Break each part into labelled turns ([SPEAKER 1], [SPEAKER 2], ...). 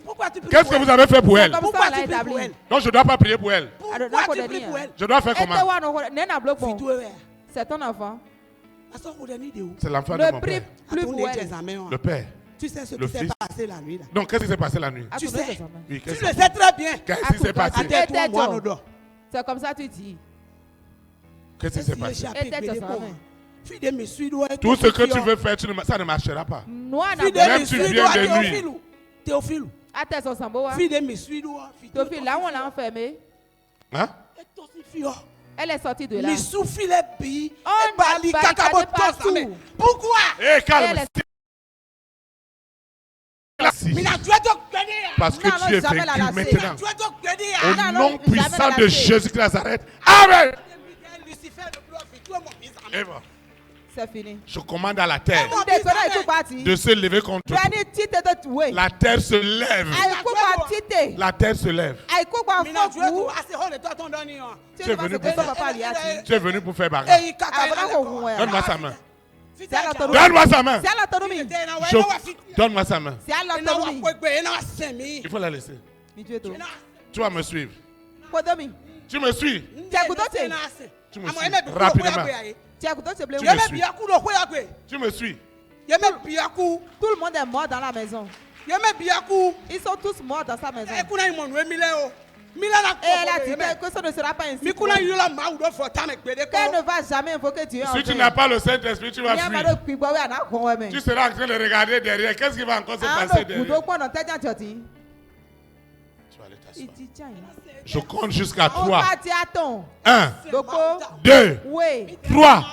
[SPEAKER 1] Pourquoi tu pries?
[SPEAKER 2] Qu'est-ce que vous avez fait pour elle?
[SPEAKER 1] Pourquoi tu pries pour elle?
[SPEAKER 2] Donc je ne dois pas prier pour elle.
[SPEAKER 1] Pourquoi tu pries pour elle?
[SPEAKER 2] Je dois faire comment?
[SPEAKER 3] C'est ton enfant.
[SPEAKER 2] C'est l'enfant de
[SPEAKER 3] Ne
[SPEAKER 2] mon
[SPEAKER 3] prie
[SPEAKER 2] père.
[SPEAKER 3] plus pour elle.
[SPEAKER 2] Le père.
[SPEAKER 1] Tu sais ce
[SPEAKER 2] Le
[SPEAKER 1] qui s'est
[SPEAKER 2] fils.
[SPEAKER 1] passé la nuit là.
[SPEAKER 2] Donc qu'est-ce qui s'est passé la nuit?
[SPEAKER 1] Tu sais.
[SPEAKER 2] Oui,
[SPEAKER 1] Tu
[SPEAKER 2] qu'est-ce
[SPEAKER 1] le sais très bien.
[SPEAKER 2] qu'est-ce qui s'est passé?
[SPEAKER 1] Attends-toi, moi, nous dort.
[SPEAKER 3] C'est comme ça que tu dis.
[SPEAKER 2] Qu'est-ce qui s'est passé? Tout ce que tu veux faire, ça ne marchera pas. Même tu viens de nuit.
[SPEAKER 1] Théophile.
[SPEAKER 3] Attends, son sambo.
[SPEAKER 1] Fille de Missuido.
[SPEAKER 3] Théophile, là où on l'a enfermé.
[SPEAKER 2] Hein?
[SPEAKER 3] Elle est sortie de là.
[SPEAKER 1] Pourquoi?
[SPEAKER 2] Hé, calme. Parce que tu es vaincu maintenant. Au nom puissant de Jésus de Nazareth. Amen.
[SPEAKER 3] C'est fini.
[SPEAKER 2] Je commande à la terre de se lever contre toi. La terre se lève. La terre se lève. Tu es venu pour faire bagarre. Donne-moi sa main. Donne-moi sa main. Donne-moi sa main. Il faut la laisser. Tu vas me suivre. Tu me suis. Tu me suis. Rapidement. Tu me suis.
[SPEAKER 3] Tout le monde est mort dans la maison. Ils sont tous morts dans sa maison. Et elle a dit que ça ne sera pas ainsi. Qu'elle ne va jamais invoquer Dieu.
[SPEAKER 2] Si tu n'as pas le Saint-Esprit, tu vas fuir. Tu seras en train de regarder derrière. Qu'est-ce qui va encore se passer derrière? Tu vas aller t'asseoir. Je compte jusqu'à 3. 1, 2, 3.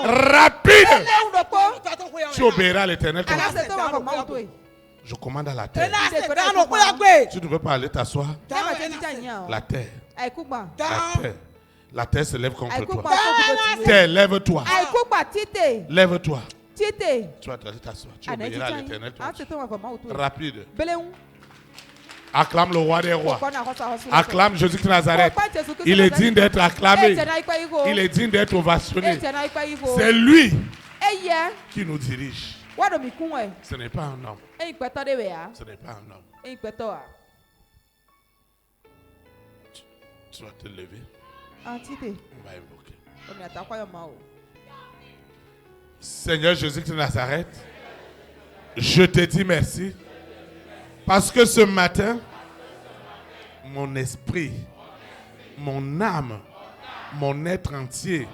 [SPEAKER 2] Rapide. Tu obéiras à l'Éternel. Je commande à la terre. Tu ne veux pas aller t'asseoir. La terre. La terre se lève contre toi. Terre, lève-toi. Lève-toi. Tu vas aller t'asseoir. Tu obéiras à l'Éternel. Rapide. Acclame le roi des rois. Acclame Jésus de Nazareth. Il est digne d'être acclamé. Il est digne d'être ovationné. C'est lui qui nous dirige. Ce n'est pas un homme. Ce n'est pas un homme. Tu vas te lever. On va invoquer. Seigneur Jésus de Nazareth, je te dis merci. Parce que ce matin, mon esprit, mon âme, mon être entier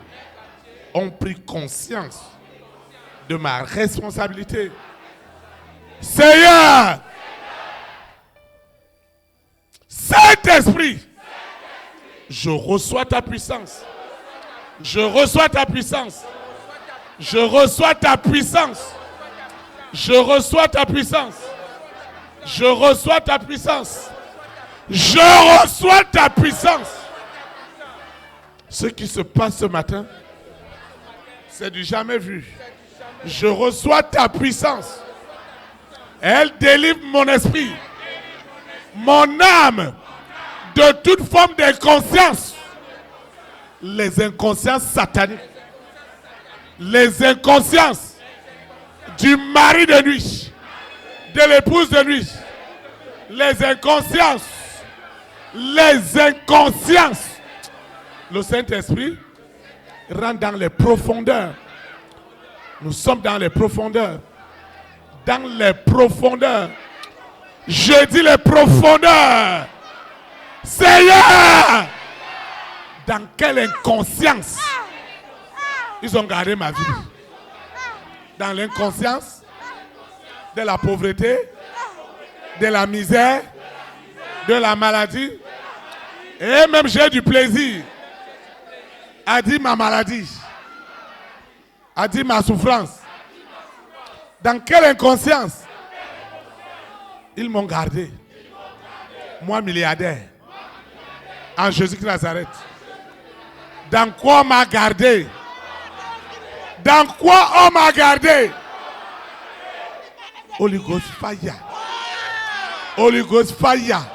[SPEAKER 2] ont pris conscience de ma responsabilité. Seigneur, Saint-Esprit, je reçois ta puissance. Je reçois ta puissance. Je reçois ta puissance. Je reçois ta puissance. Je reçois ta puissance. Je reçois ta puissance. Ce qui se passe ce matin, c'est du jamais vu. Je reçois ta puissance. Elle délivre mon esprit, mon âme, de toute forme d'inconscience. Les inconsciences sataniques. Les inconsciences du mari de nuit. De l'épouse de nuit. Les inconsciences. Les inconsciences. Le Saint-Esprit rentre dans les profondeurs. Nous sommes dans les profondeurs. Dans les profondeurs. Je dis les profondeurs. Seigneur, dans quelle inconscience ils ont gardé ma vie? Dans l'inconscience de la pauvreté, de la misère, de la maladie. Et même j'ai du plaisir à dire ma maladie, à dire ma souffrance. Dans quelle inconscience ils m'ont gardé? Moi, milliardaire, en Jésus de Nazareth. Dans quoi on m'a gardé? Dans quoi on m'a gardé? Holy Ghost fire. Holy Ghost fire.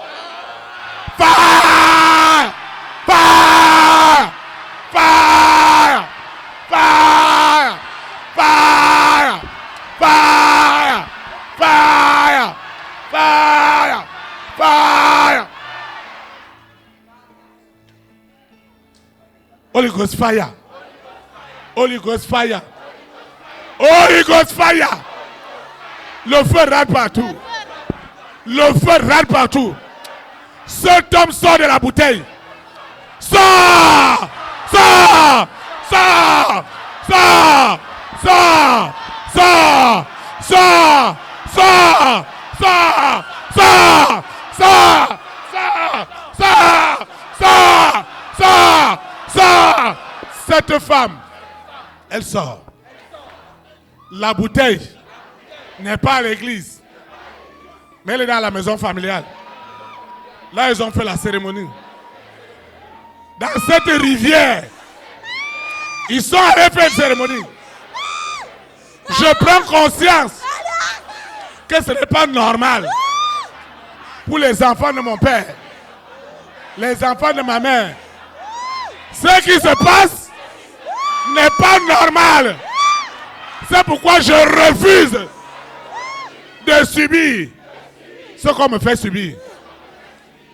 [SPEAKER 2] Fire! Fire! Fire! Fire! Fire! Fire! Fire! Fire! Fire! Holy Ghost fire! Holy Ghost fire! Holy Ghost fire! Le feu râle partout. Le feu râle partout. Cet homme sort de la bouteille. Sors! Sors! Sors! Sors! Sors! Sors! Sors! Sors! Sors! Sors! Sors! Sors! Sors! Sors! Sors! Cette femme, elle sort. La bouteille n'est pas à l'église, mais elle est dans la maison familiale. Là, ils ont fait la cérémonie. Dans cette rivière, ils sont allés faire une cérémonie. Je prends conscience que ce n'est pas normal pour les enfants de mon père, les enfants de ma mère. Ce qui se passe n'est pas normal. C'est pourquoi je refuse de subir ce qu'on me fait subir.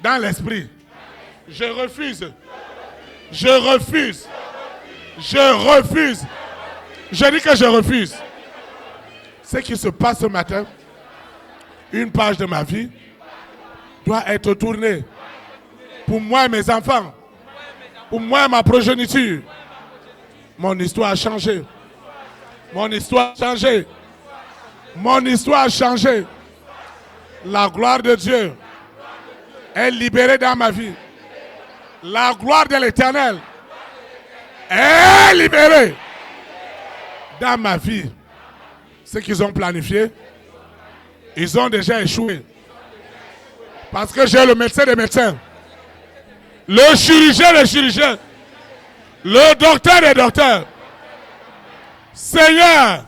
[SPEAKER 2] Dans l'esprit, je refuse. Je refuse. Je refuse. Je dis que je refuse. Ce qui se passe ce matin, une page de ma vie doit être tournée pour moi et mes enfants, pour moi et ma progéniture. Mon histoire a changé. Mon histoire a changé. Mon histoire a changé. La gloire de Dieu est libérée dans ma vie. La gloire de l'Éternel est libérée dans ma vie. Ce qu'ils ont planifié, ils ont déjà échoué. Parce que j'ai le médecin des médecins, le chirurgien des chirurgiens, le docteur des docteurs. Seigneur,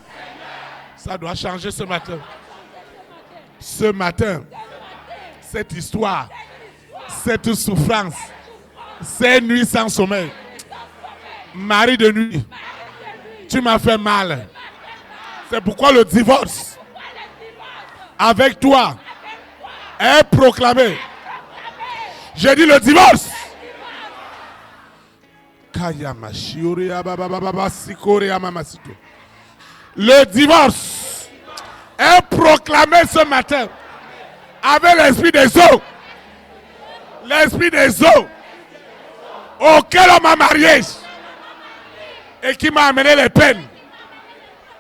[SPEAKER 2] ça doit changer ce matin. Ce matin, cette histoire, cette souffrance, ces nuits sans sommeil, mari de nuit, tu m'as fait mal. C'est pourquoi le divorce avec toi est proclamé. J'ai dit le divorce. Le divorce est proclamé ce matin avec l'esprit des eaux. L'esprit des eaux auquel on m'a marié et qui m'a amené les peines,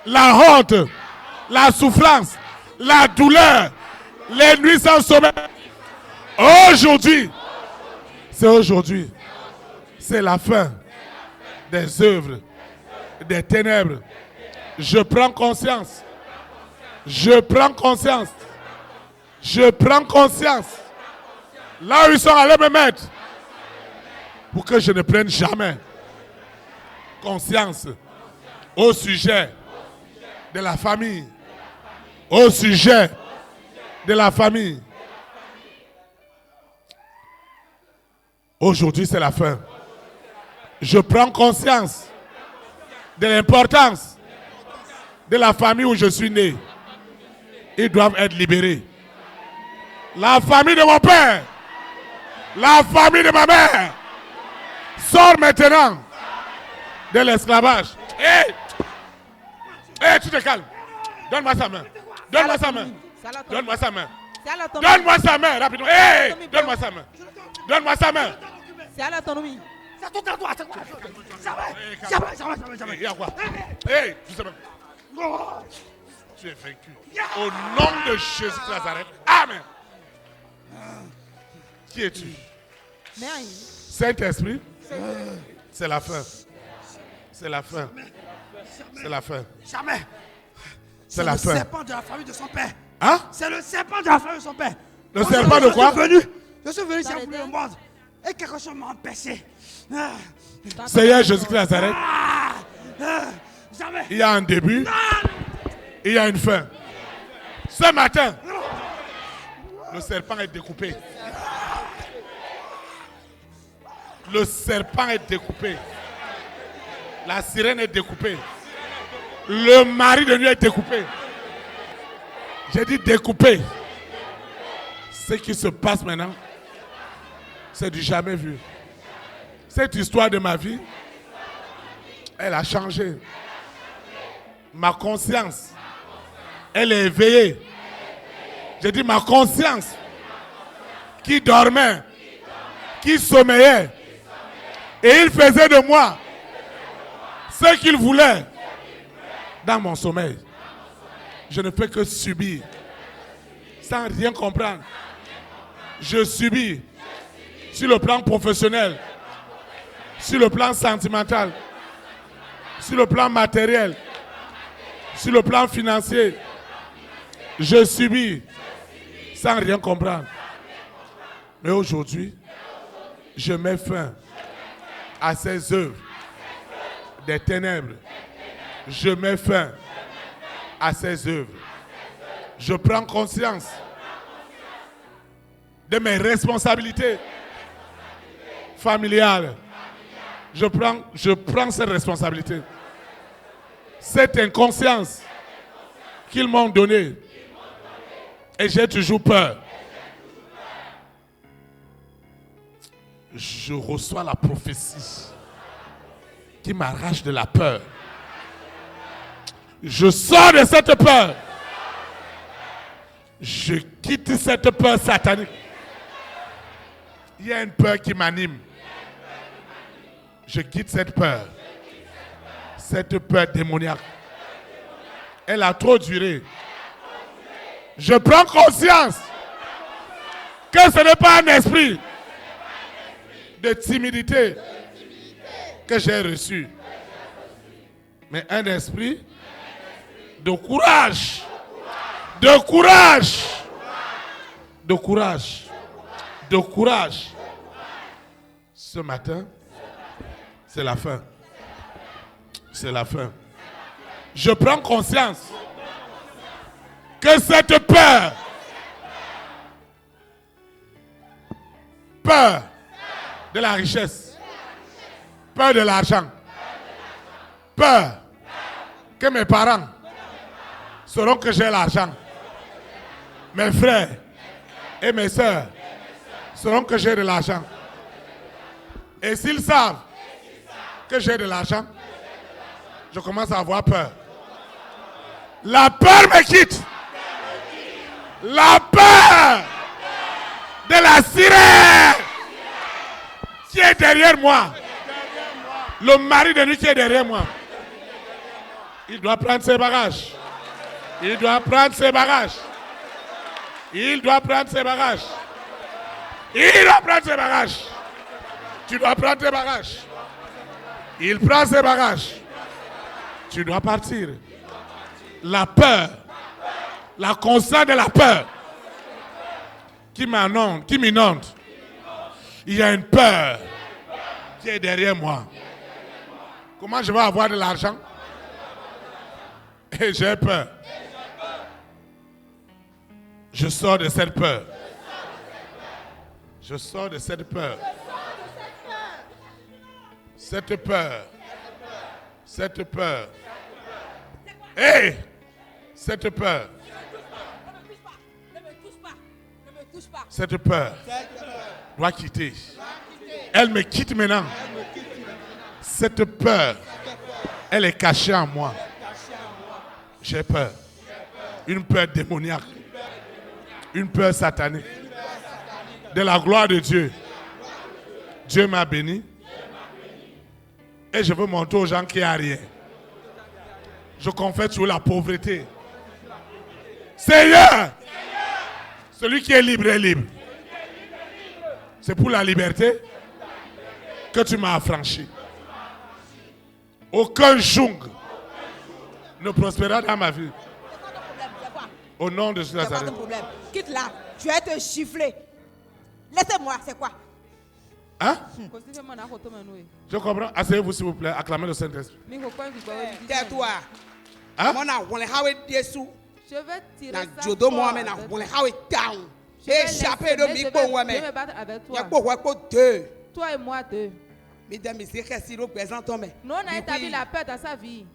[SPEAKER 2] la honte, la souffrance, la douleur, les nuits sans sommeil. Aujourd'hui, c'est la fin des œuvres des ténèbres. Je prends conscience. Je prends conscience. Je prends conscience. Là où ils sont allés me mettre, pour que je ne prenne jamais conscience au sujet de la famille. Au sujet de la famille. Aujourd'hui, c'est la fin. Je prends conscience de l'importance de la famille où je suis né. Ils doivent être libérés. La famille de mon père, la famille de ma mère, sort maintenant de l'esclavage. Hé, tu te calmes. Donne-moi sa main. Donne-moi sa main. Donne-moi sa main. Donne-moi sa main, rapidement. Hé, donne-moi sa main. Donne-moi sa main.
[SPEAKER 3] C'est à l'autonomie.
[SPEAKER 2] C'est tout à toi. Jamais. Il y a quoi? Hé, tu sais même. Tu es vaincu. Au nom de Jésus de Nazareth. Amen. Qui es-tu? Saint-Esprit. C'est la fin. C'est la fin. C'est la fin.
[SPEAKER 1] Jamais.
[SPEAKER 2] C'est la fin.
[SPEAKER 1] Le serpent de la famille de son père.
[SPEAKER 2] Hein?
[SPEAKER 1] C'est le serpent de la famille de son père.
[SPEAKER 2] Le serpent de quoi?
[SPEAKER 1] Je suis venu ici pour le mordre. Et quelque chose m'a empêché.
[SPEAKER 2] Seigneur Jésus-Christ de Nazareth.
[SPEAKER 1] Jamais.
[SPEAKER 2] Il y a un début. Il y a une fin. Ce matin, le serpent est découpé. Le serpent est découpé. La sirène est découpée. Le mari de nuit est découpé. J'ai dit découpé. Ce qui se passe maintenant, c'est du jamais vu. Cette histoire de ma vie, elle a changé. Ma conscience, elle est éveillée. J'ai dit ma conscience, qui dormait, qui sommeillait, et il faisait de moi ce qu'il voulait dans mon sommeil. Je ne fais que subir, sans rien comprendre. Je subis sur le plan professionnel, sur le plan sentimental, sur le plan matériel, sur le plan financier. Je subis sans rien comprendre. Mais aujourd'hui, je mets fin à ces œuvres des ténèbres. Je mets fin à ces œuvres. Je prends conscience de mes responsabilités familiales. Je prends cette responsabilité. Cette inconscience qu'ils m'ont donnée. Et j'ai toujours peur. Je reçois la prophétie qui m'arrache de la peur. Je sors de cette peur. Je quitte cette peur satanique. Il y a une peur qui m'anime. Je quitte cette peur. Cette peur démoniaque. Elle a trop duré. Je prends conscience que ce n'est pas un esprit de timidité que j'ai reçu, mais un esprit de courage, de courage, de courage, de courage. Ce matin, c'est la fin. C'est la fin. Je prends conscience que cette peur de la richesse, peur de l'argent, peur que mes parents sauront que j'ai l'argent, mes frères et mes sœurs sauront que j'ai de l'argent. Et s'ils savent que j'ai de l'argent, je commence à avoir peur. La peur me quitte. La peur de la sirène qui est derrière moi. Le mari de nuit qui est derrière moi. Il doit prendre ses bagages. Il doit prendre ses bagages. Il doit prendre ses bagages. Il doit prendre ses bagages. Tu dois prendre tes bagages. Il prend ses bagages. Tu dois partir. La peur, la constante de la peur qui m'inonde. Il y a une peur qui est derrière moi. Comment je vais avoir de l'argent? Et j'ai peur. Je sors de cette peur. Je sors de cette peur. Cette peur. Cette peur. Hey! Cette peur. Cette peur doit quitter. Elle me quitte maintenant. Cette peur, elle est cachée en moi. J'ai peur. Une peur démoniaque. Une peur satanique. De la gloire de Dieu. Dieu m'a béni. Et je veux montrer aux gens qu'il n'y a rien. Je confesse sur la pauvreté. Seigneur, celui qui est libre est libre. C'est pour la liberté que tu m'as affranchi. Aucun joug ne prospérera dans ma vie. Au nom de Jésus Nazareth.
[SPEAKER 3] Quitte là, tu vas te gifler. Laissez-moi, c'est quoi?
[SPEAKER 2] Hein? Je comprends. Asseyez-vous s'il vous plaît. Acclamez le Saint-Esprit.
[SPEAKER 3] Tais-toi.
[SPEAKER 2] Hein?
[SPEAKER 3] Je vais tirer ça fort je vais me battre avec toi. Toi et moi deux. Nous on a établi la paix dans sa vie.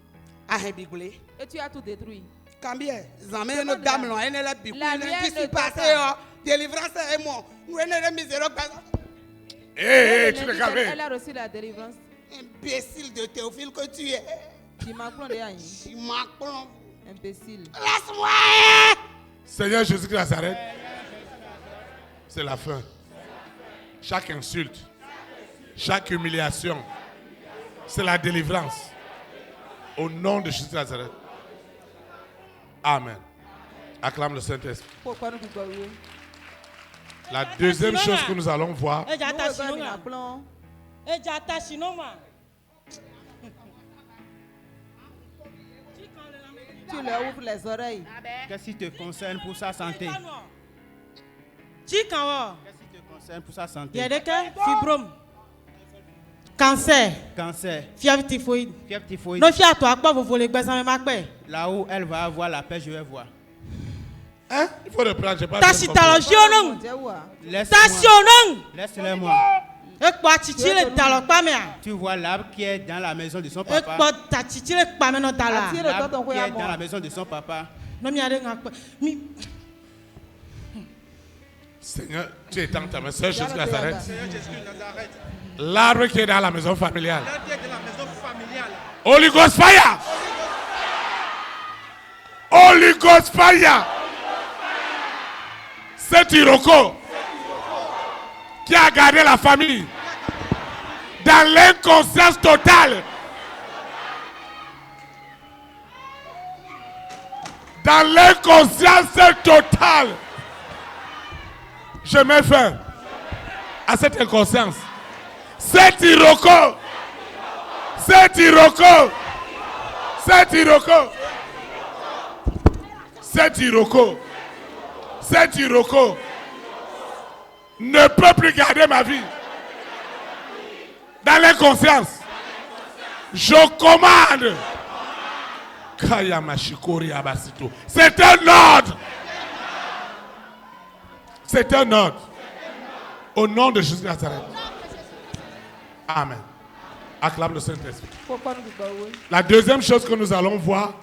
[SPEAKER 3] Et tu as tout détruit. La lumière ne Délivrance est moi. Nous sommes misérable.
[SPEAKER 2] Hé, tu te calmes.
[SPEAKER 4] Elle a reçu la délivrance.
[SPEAKER 3] Imbécile de Théophile que tu es.
[SPEAKER 4] Tu m'apprends de rien.
[SPEAKER 3] Tu m'apprends.
[SPEAKER 4] Imbécile.
[SPEAKER 3] Laisse-moi.
[SPEAKER 2] Seigneur Jésus de Nazareth, c'est la fin. Chaque insulte, chaque humiliation, c'est la délivrance. Au nom de Jésus de Nazareth. Amen. Acclame le Saint-Esprit. La deuxième chose que nous allons voir,
[SPEAKER 4] tu leur ouvres les oreilles.
[SPEAKER 5] Qu'est-ce qui te concerne pour sa santé?
[SPEAKER 6] Qu'est-ce qui
[SPEAKER 5] te concerne pour sa santé?
[SPEAKER 6] Il y a des cas, fibrome, cancer, fièvre typhoïde. Non, fièvre toi, quoi vous voulez que ça me
[SPEAKER 5] là où elle va avoir la paix, je vais voir.
[SPEAKER 2] Hein? Il faut reprendre, je parle.
[SPEAKER 5] Laisse-le moi. Tu vois l'arbre qui est dans la maison de son papa. L'arbre qui est dans la maison de son papa.
[SPEAKER 2] Seigneur, tu es dans ta main, Seigneur Jésus de Nazareth. L'arbre qui est dans la maison familiale. Holy Ghost fire! Holy Ghost fire! C'est Iroko qui a gardé la famille dans l'inconscience totale. Dans l'inconscience totale. Je mets fin à cette inconscience. C'est Iroko. C'est Iroko. C'est Iroko. C'est Iroko. Cet Iroko ne peut plus garder ma vie dans l'inconscience. Je commande. C'est un ordre. C'est un ordre. Au nom de Jésus de Nazareth. Amen. Acclame le Saint-Esprit. La deuxième chose que nous allons voir,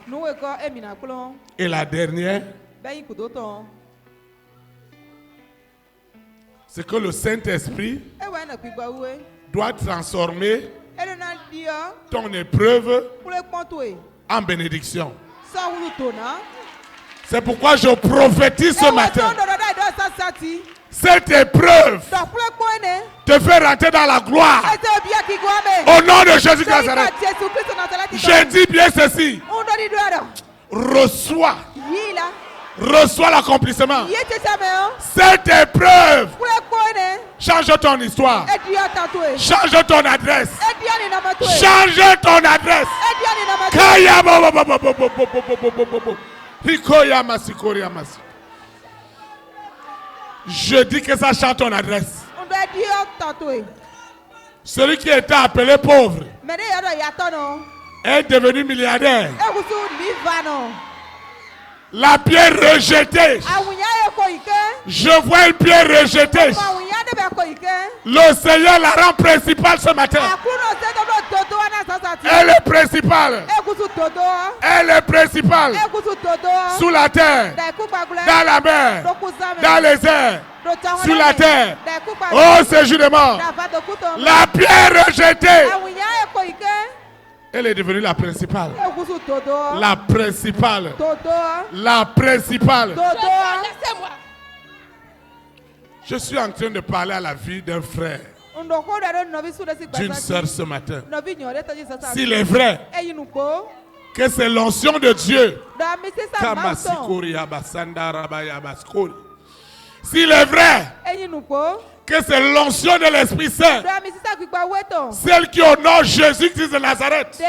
[SPEAKER 2] et la dernière, c'est que le Saint-Esprit doit transformer ton épreuve en bénédiction. C'est pourquoi je prophétise ce matin. Cette épreuve te fait rentrer dans la gloire. Au nom de Jésus de Nazareth. Je dis bien ceci. Reçois l'accomplissement. Cette épreuve change ton histoire. Change ton adresse. Change ton adresse. Je dis que ça change ton adresse. Celui qui était appelé pauvre est devenu milliardaire. La pierre rejetée. Je vois une pierre rejetée. Le Seigneur la rend principale ce matin. Elle est principale. Elle est principale. Sous la terre, dans la mer, dans les airs, sous la terre. Oh, séjour de mort. La pierre rejetée. Elle est devenue la principale. La principale. La principale. Je suis en train de parler à la vie d'un frère, d'une sœur ce matin. S'il est vrai que c'est l'onction de Dieu, s'il est vrai que c'est l'onction de l'Esprit Saint, celle qui honore Jésus-Christ de Nazareth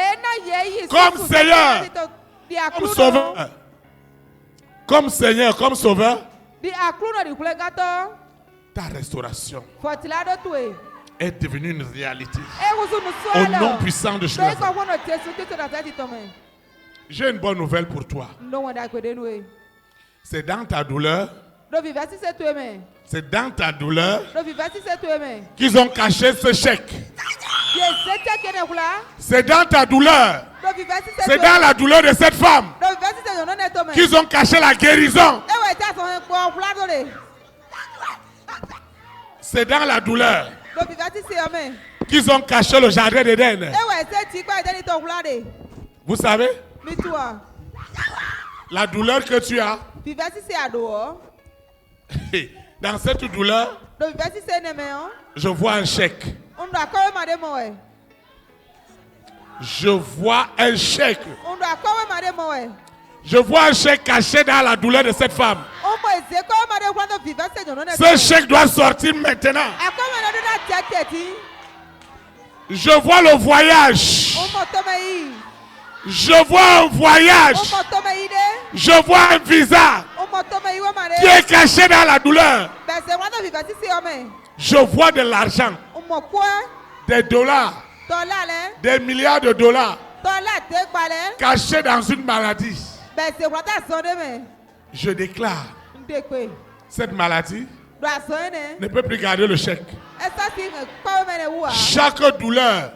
[SPEAKER 2] comme Seigneur, comme Sauveur, comme Seigneur, comme Sauveur, ta restauration est devenue une réalité. Au nom puissant de Jésus. J'ai une bonne nouvelle pour toi. C'est dans ta douleur. C'est dans ta douleur qu'ils ont caché ce chèque. C'est dans ta douleur. C'est dans la douleur de cette femme qu'ils ont caché la guérison. C'est dans la douleur qu'ils ont caché le jardin d'Éden. Vous savez? La douleur que tu as. Dans cette douleur, je vois un chèque. Je vois un chèque. Je vois un chèque caché dans la douleur de cette femme. Ce chèque doit sortir maintenant. Je vois le voyage. Je vois un voyage. Je vois un visa qui est caché dans la douleur. Je vois de l'argent, des dollars, des milliards de dollars cachés dans une maladie. Je déclare, cette maladie ne peut plus garder le chèque. Chaque douleur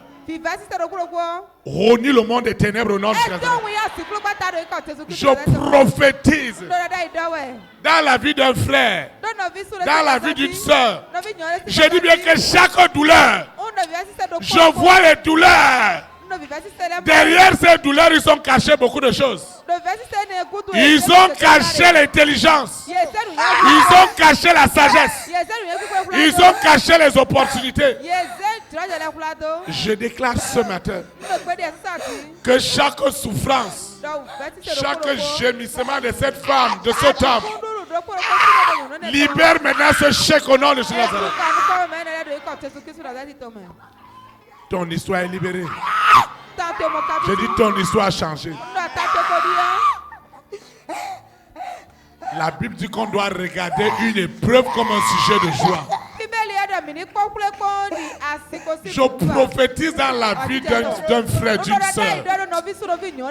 [SPEAKER 2] renie le monde des ténèbres au nom de Jésus. Je prophétise dans la vie d'un frère, dans la vie d'une soeur. Je dis bien que chaque douleur, je vois les douleurs. Derrière ces douleurs, ils ont caché beaucoup de choses. Ils ont caché l'intelligence. Ils ont caché la sagesse. Ils ont caché les opportunités. Je déclare ce matin que chaque souffrance, chaque gémissement de cette femme, de cet homme, libère maintenant ce chèque au nom de Jésus. Ton histoire est libérée. Je dis ton histoire a changé. La Bible dit qu'on doit regarder une épreuve comme un sujet de joie. Je prophétise dans la vie d'un frère, d'une soeur.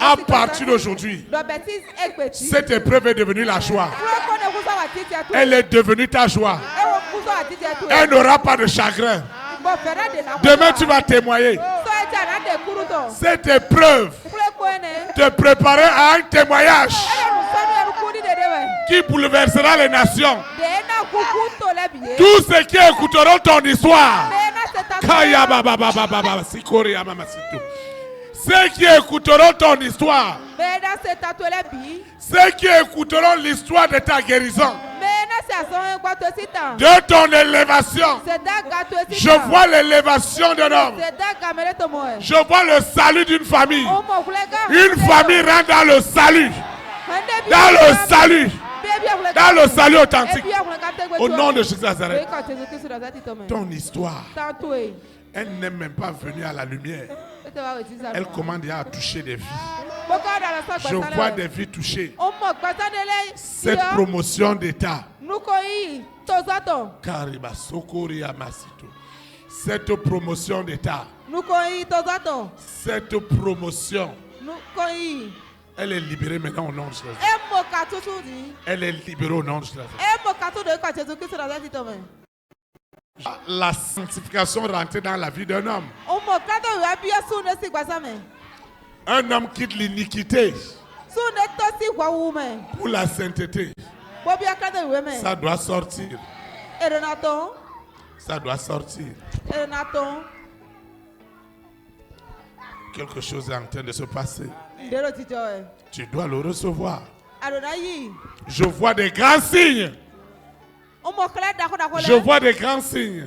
[SPEAKER 2] À partir d'aujourd'hui, cette épreuve est devenue la joie. Elle est devenue ta joie. Elle n'aura pas de chagrin. Demain, tu vas témoigner. Cette épreuve te préparait à un témoignage qui bouleversera les nations. Tous ceux qui écouteront ton histoire, ceux qui écouteront ton histoire, ceux qui écouteront l'histoire de ta guérison, de ton élévation, je vois l'élévation d'un homme. Je vois le salut d'une famille. Une famille rentre dans le salut. Dans le salut. Dans le salut authentique. Au nom de Jésus Nazareth. Ton histoire, elle n'est même pas venue à la lumière. Elle commence déjà à toucher des vies. Je vois des vies touchées. Cette promotion d'état. Cette promotion d'état. Cette promotion. Elle est libérée maintenant au nom de Jésus. Elle est libérée au nom de Jésus. La sanctification rentre dans la vie d'un homme. Un homme quitte l'iniquité pour la sainteté. Ça doit sortir. Ça doit sortir. Quelque chose est en train de se passer. Tu dois le recevoir. Je vois des grands signes. Je vois des grands signes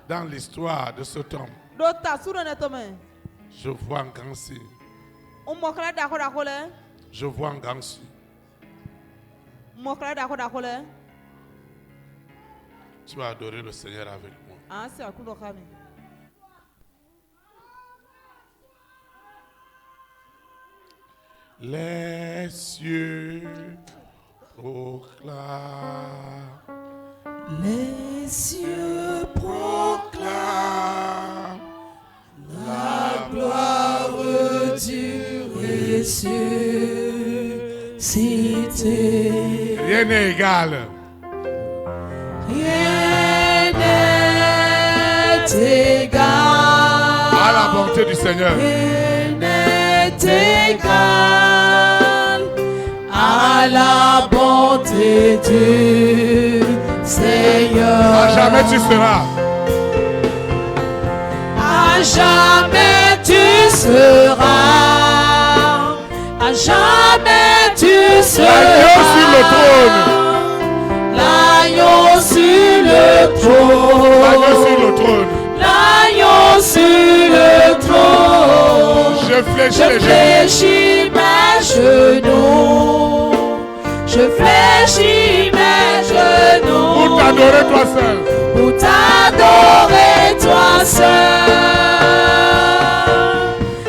[SPEAKER 2] dans l'histoire de cet homme. Je vois un grand signe. Je vois un grand signe. Tu vas adorer le Seigneur avec moi. Les cieux proclament.
[SPEAKER 7] Les cieux proclament la gloire du ressuscité.
[SPEAKER 2] Rien n'est égal.
[SPEAKER 7] Rien n'est égal
[SPEAKER 2] à la bonté du Seigneur.
[SPEAKER 7] Rien n'est égal à la bonté du Seigneur.
[SPEAKER 2] jamais tu seras.
[SPEAKER 7] À jamais tu seras. À jamais tu seras.
[SPEAKER 2] L'agneau sur le trône.
[SPEAKER 7] L'agneau sur le trône.
[SPEAKER 2] L'agneau sur le trône.
[SPEAKER 7] Je fléchis mes genoux. Je fléchis mes genoux.
[SPEAKER 2] Pour t'adorer toi seul.
[SPEAKER 7] Pour t'adorer toi seul.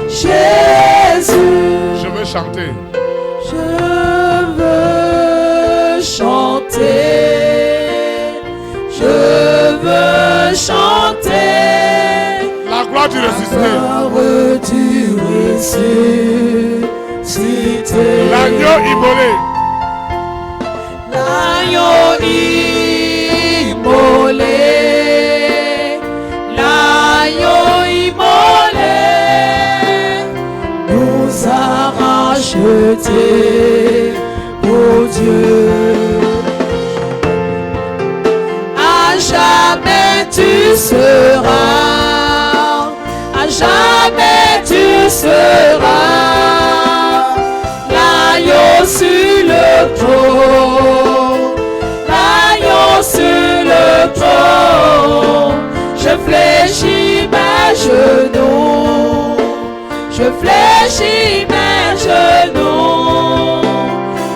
[SPEAKER 7] Jésus.
[SPEAKER 2] Je veux chanter.
[SPEAKER 7] Je veux chanter. Je veux chanter.
[SPEAKER 2] La gloire du ressuscité. L'agneau immolé.
[SPEAKER 7] L'agneau immolé. L'agneau immolé nous a rachetés pour Dieu. À jamais tu seras. À jamais tu seras. L'agneau sur le trône. L'agneau sur le trône. Je fléchis mes genoux. Je fléchis mes genoux.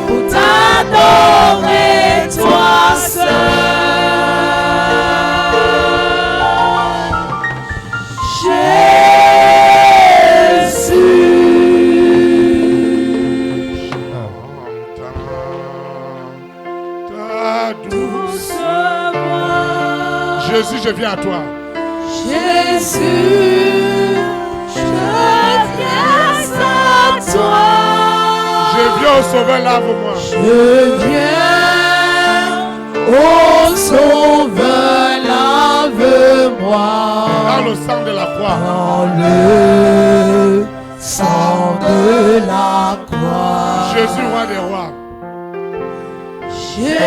[SPEAKER 7] Pour t'adorer toi seul.
[SPEAKER 2] Jésus, je viens à toi.
[SPEAKER 7] Jésus, je viens à toi.
[SPEAKER 2] Je viens au Sauveur, lave-moi.
[SPEAKER 7] Je viens au Sauveur, lave-moi.
[SPEAKER 2] Dans le sang de la croix.
[SPEAKER 7] Dans le sang de la croix.
[SPEAKER 2] Jésus, roi des rois.
[SPEAKER 7] Jésus,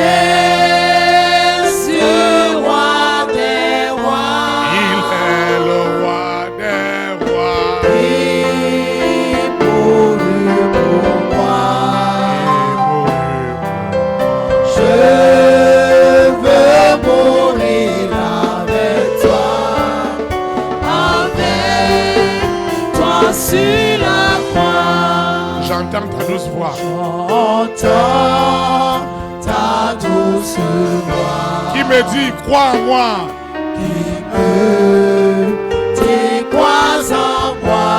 [SPEAKER 7] roi des rois.
[SPEAKER 2] Il est le roi des rois.
[SPEAKER 7] Il mourut pour moi. Je veux mourir avec toi sur la croix.
[SPEAKER 2] J'entends ta douce voix.
[SPEAKER 7] J'entends ta douce voix.
[SPEAKER 2] Qui me dit, crois en moi.
[SPEAKER 7] Qui me dit, crois en moi.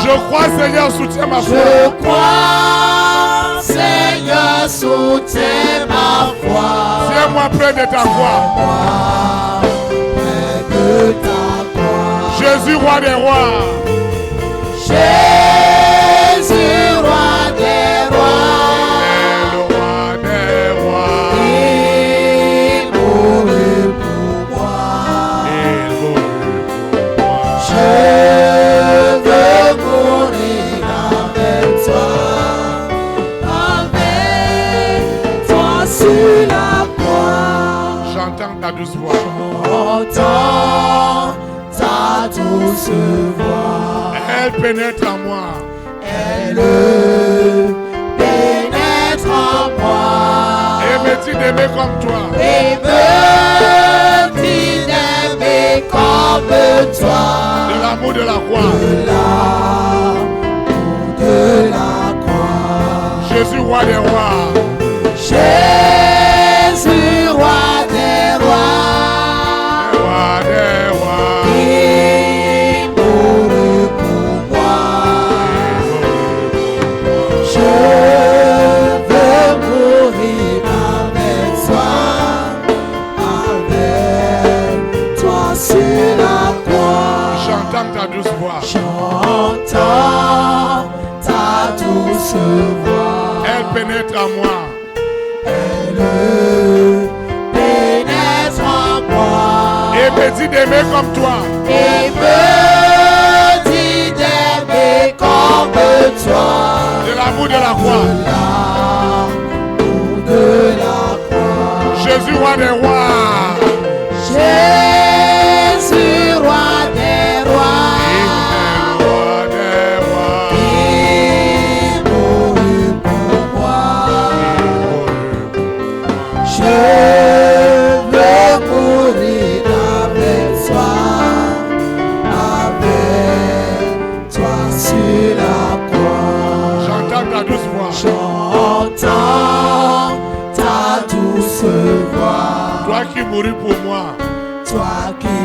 [SPEAKER 2] Je crois, Seigneur, soutiens ma foi.
[SPEAKER 7] Je crois, Seigneur, soutiens ma foi.
[SPEAKER 2] Tiens-moi près de ta croix.
[SPEAKER 7] Près de ta croix.
[SPEAKER 2] Jésus, roi des rois.
[SPEAKER 7] Jésus, roi des rois.
[SPEAKER 2] Le roi des rois.
[SPEAKER 7] Il mourut pour moi.
[SPEAKER 2] Il mourut pour moi.
[SPEAKER 7] Je veux mourir avec toi sur la croix.
[SPEAKER 2] J'entends ta douce voix.
[SPEAKER 7] J'entends ta douce voix.
[SPEAKER 2] Elle pénètre en moi.
[SPEAKER 7] Elle pénètre en moi.
[SPEAKER 2] Et me dit d'aimer comme toi.
[SPEAKER 7] Et me dit d'aimer comme toi.
[SPEAKER 2] De l'amour de la croix.
[SPEAKER 7] De l'amour de la croix.
[SPEAKER 2] Jésus, roi des rois.
[SPEAKER 7] Jésus, roi des rois.
[SPEAKER 2] Roi des rois.
[SPEAKER 7] Il mourut pour moi. Je veux mourir avec toi sur la croix.
[SPEAKER 2] J'entends ta douce voix.
[SPEAKER 7] J'entends ta douce voix.
[SPEAKER 2] Elle pénètre en moi.
[SPEAKER 7] Elle pénètre en moi.
[SPEAKER 2] Et me dit d'aimer comme toi.
[SPEAKER 7] Et me dit d'aimer comme toi.
[SPEAKER 2] De l'amour de la croix.
[SPEAKER 7] L'amour de la croix.
[SPEAKER 2] Jésus, roi des rois.
[SPEAKER 7] Jésus, roi des rois. Il mourut pour moi. Je veux mourir avec toi sur la croix.
[SPEAKER 2] J'entends ta douce voix.
[SPEAKER 7] J'entends ta douce voix.
[SPEAKER 2] Toi qui mourus pour moi.
[SPEAKER 7] Toi qui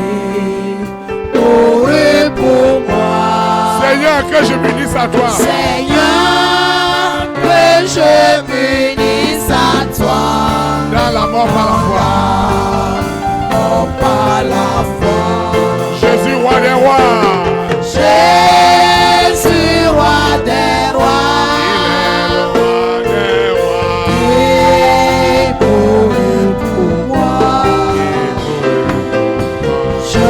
[SPEAKER 7] mourus pour moi.
[SPEAKER 2] Seigneur, que je m'unisse à toi.
[SPEAKER 7] Seigneur, que je m'unisse à toi.
[SPEAKER 2] Dans la mort par la foi.
[SPEAKER 7] Mort par la foi.
[SPEAKER 2] Jésus, roi des rois.
[SPEAKER 7] Jésus, roi des rois. Il mourut pour moi. Je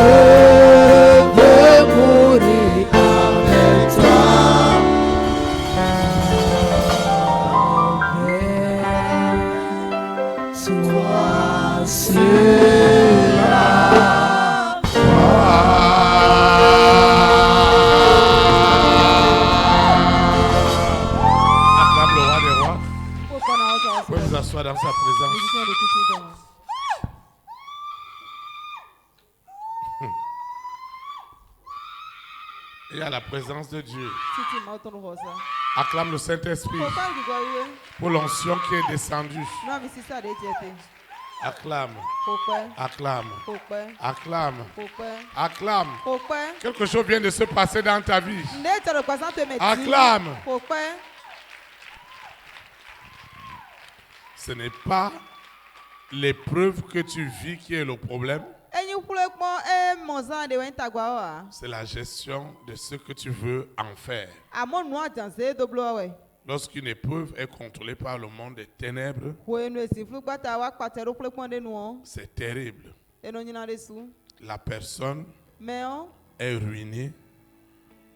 [SPEAKER 7] veux mourir avec toi. Sois sur la
[SPEAKER 2] Acclame le roi des rois. Vous pouvez vous asseoir dans sa présence. Il y a la présence de Dieu. Acclame le Saint-Esprit pour l'onction qui est descendue. Acclame, acclame, acclame, acclame. Quelque chose vient de se passer dans ta vie. Acclame. Ce n'est pas l'épreuve que tu vis qui est le problème. C'est la gestion de ce que tu veux en faire. Lorsqu'une épreuve est contrôlée par le monde des ténèbres, c'est terrible. La personne est ruinée,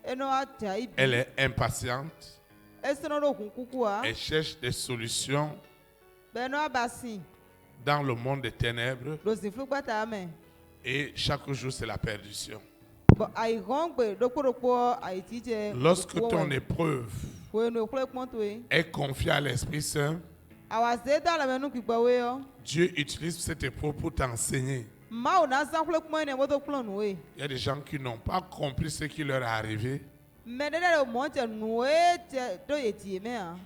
[SPEAKER 2] elle est impatiente, elle cherche des solutions dans le monde des ténèbres et chaque jour c'est la perdition. Lorsque ton épreuve est confiée à l'Esprit Saint, Dieu utilise cette épreuve pour t'enseigner. Il y a des gens qui n'ont pas compris ce qui leur est arrivé.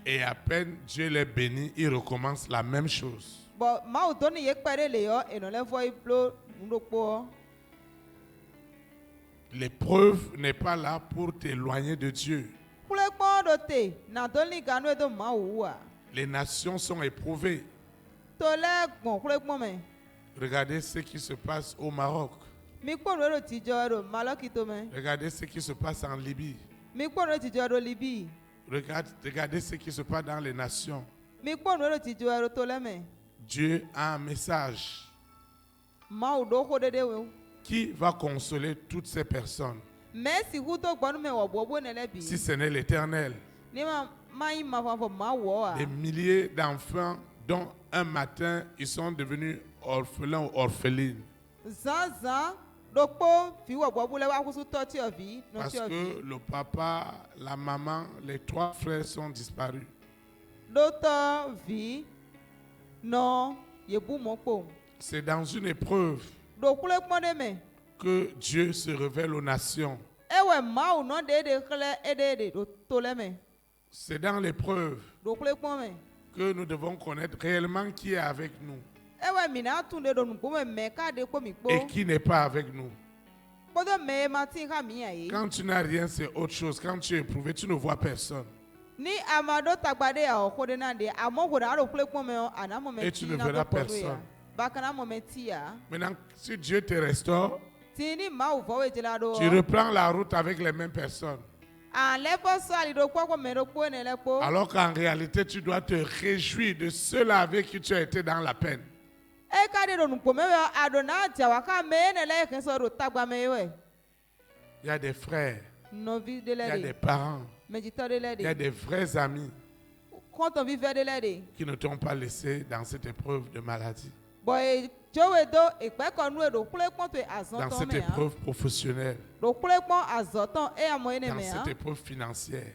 [SPEAKER 2] Et à peine Dieu les bénit, ils recommencent la même chose. L'épreuve n'est pas là pour t'éloigner de Dieu. Les nations sont éprouvées. Regardez ce qui se passe au Maroc. Regardez ce qui se passe en Libye. Regardez ce qui se passe dans les nations. Dieu a un message. Qui va consoler toutes ces personnes? Si ce n'est l'Éternel. Des milliers d'enfants dont un matin ils sont devenus orphelins ou orphelines. Parce que le papa, la maman, les trois frères sont disparus. C'est dans une épreuve que Dieu se révèle aux nations. C'est dans l'épreuve que nous devons connaître réellement qui est avec nous et qui n'est pas avec nous. Quand tu n'as rien, c'est autre chose. Quand tu es éprouvé, tu ne vois personne. Et tu ne verras personne. Maintenant, si Dieu te restaure, tu reprends la route avec les mêmes personnes. Alors qu'en réalité, tu dois te réjouir de ceux-là avec qui tu as été dans la peine. Il y a des frères, il y a des parents, il y a des vrais amis qui ne t'ont pas laissé dans cette épreuve de maladie. Dans cette épreuve professionnelle. Dans cette épreuve financière.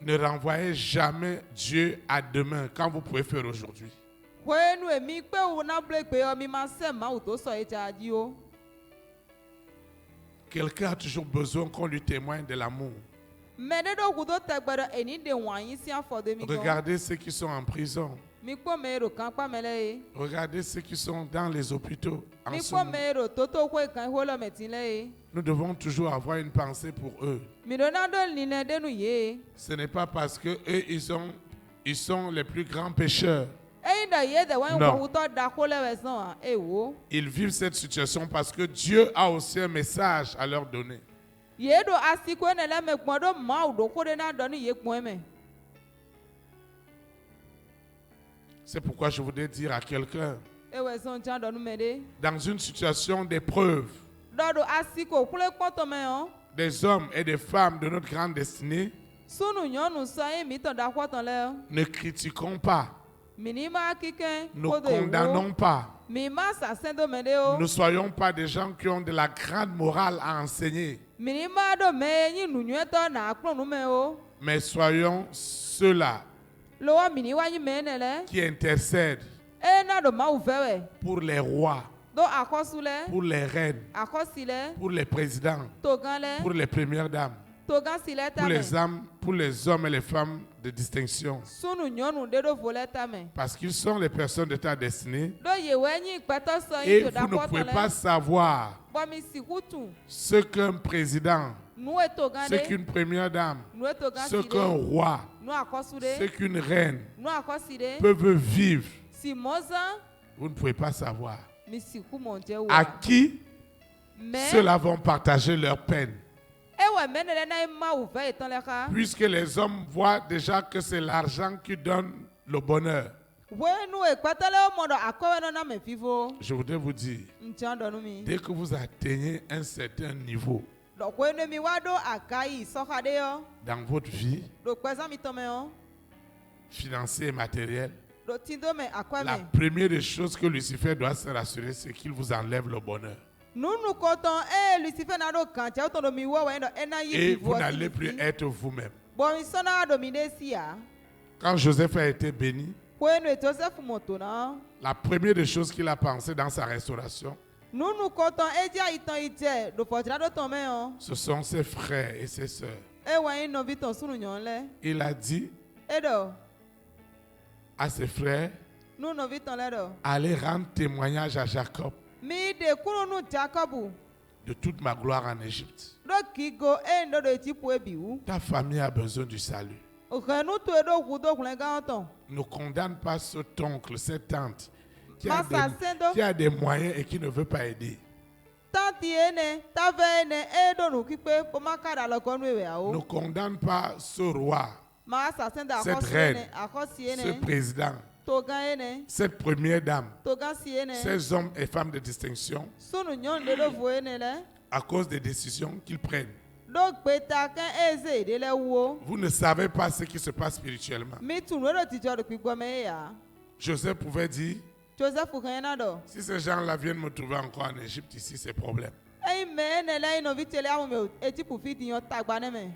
[SPEAKER 2] Ne renvoyez jamais Dieu à demain quand vous pouvez faire aujourd'hui. Quelqu'un a toujours besoin qu'on lui témoigne de l'amour. Regardez ceux qui sont en prison. Regardez ceux qui sont dans les hôpitaux. Nous devons toujours avoir une pensée pour eux. Ce n'est pas parce que eux, ils sont les plus grands pécheurs. Non. Ils vivent cette situation parce que Dieu a aussi un message à leur donner. C'est pourquoi je voudrais dire à quelqu'un, dans une situation d'épreuve, des hommes et des femmes de notre grande destinée, ne critiquons pas, ne condamnons pas. Ne soyons pas des gens qui ont de la grande morale à enseigner. Mais soyons ceux-là qui intercèdent pour les rois, pour les reines, pour les présidents, pour les premières dames, pour les hommes et les femmes de distinction. Parce qu'ils sont les personnes de ta destinée. Et vous ne pouvez pas savoir ce qu'un président, ce qu'une première dame, ce qu'un roi, ce qu'une reine peuvent vivre. Vous ne pouvez pas savoir. À qui ceux-là vont partager leur peine. Puisque les hommes voient déjà que c'est l'argent qui donne le bonheur. Je voudrais vous dire, dès que vous atteignez un certain niveau dans votre vie, financière et matérielle, la première des choses que Lucifer doit se rassurer, c'est qu'il vous enlève le bonheur. Et vous n'allez plus être vous-même. Quand Joseph a été béni, la première des choses qu'il a pensé dans sa restauration, ce sont ses frères et ses sœurs. Il a dit à ses frères, allez rendre témoignage à Jacob de toute ma gloire en Égypte. Ta famille a besoin du salut. Ne condamne pas cet oncle, cette tante qui a des moyens et qui ne veut pas aider. Ne condamne pas ce roi, cette reine, ce président, cette première dame, ces hommes et femmes de distinction à cause des décisions qu'ils prennent. Vous ne savez pas ce qui se passe spirituellement. Joseph pouvait dire, si ces gens-là viennent me trouver encore en Égypte, ici, c'est problème.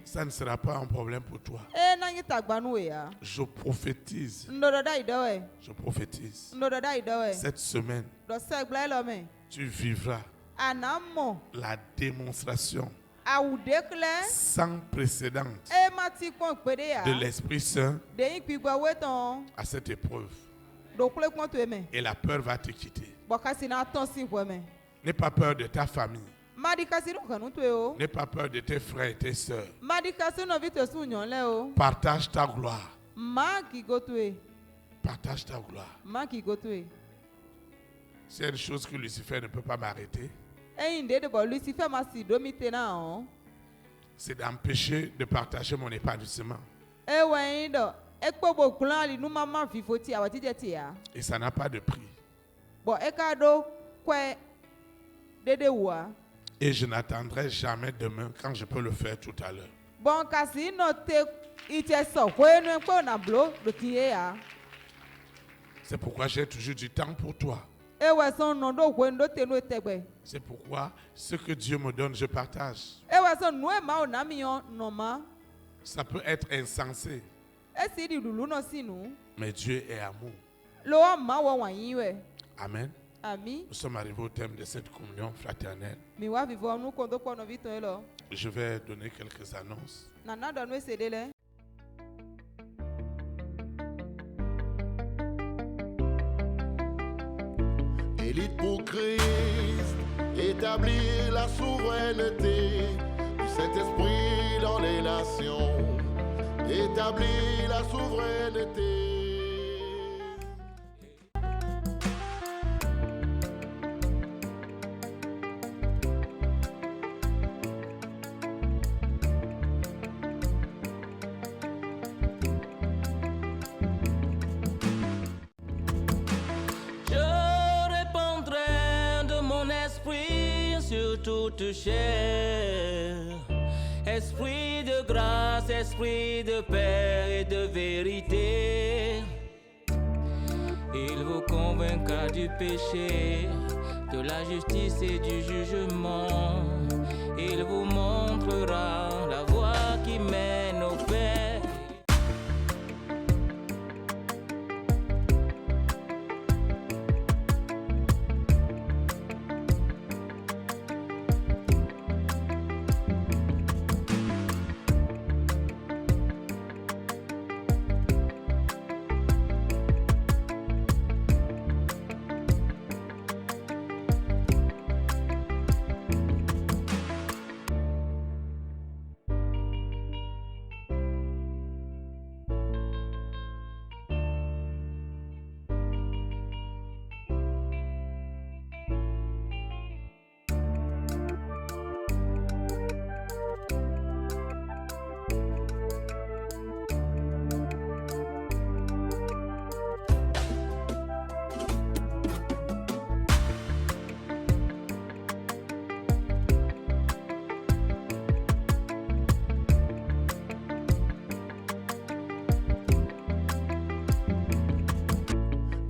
[SPEAKER 2] Ça ne sera pas un problème pour toi. Je prophétise. Cette semaine, tu vivras la démonstration sans précédent de l'Esprit Saint à cette épreuve. Et la peur va te quitter. N'aie pas peur de ta famille. N'aie pas peur de tes frères et tes sœurs. Partage ta gloire. Partage ta gloire. C'est une chose que Lucifer ne peut pas m'arrêter. C'est d'empêcher de partager mon épanouissement. Et ça n'a pas de prix. Et je n'attendrai jamais demain quand je peux le faire tout à l'heure. C'est pourquoi j'ai toujours du temps pour toi. C'est pourquoi ce que Dieu me donne, je partage. Ça peut être insensé, mais Dieu est amour. Amen. Nous sommes arrivés au thème de cette communion fraternelle. Je vais donner quelques annonces.
[SPEAKER 8] Élite pour Christ, établir la souveraineté du Saint-Esprit dans les nations. Établir la souveraineté.
[SPEAKER 9] Toute chair, esprit de grâce, esprit de paix et de vérité, il vous convaincra du péché, de la justice et du jugement, il vous montrera la voie qui mène au Père.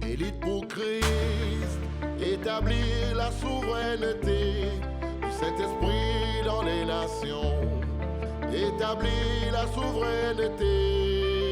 [SPEAKER 9] Élite pour Christ, établir la souveraineté du Saint-Esprit dans les nations. Établir la souveraineté.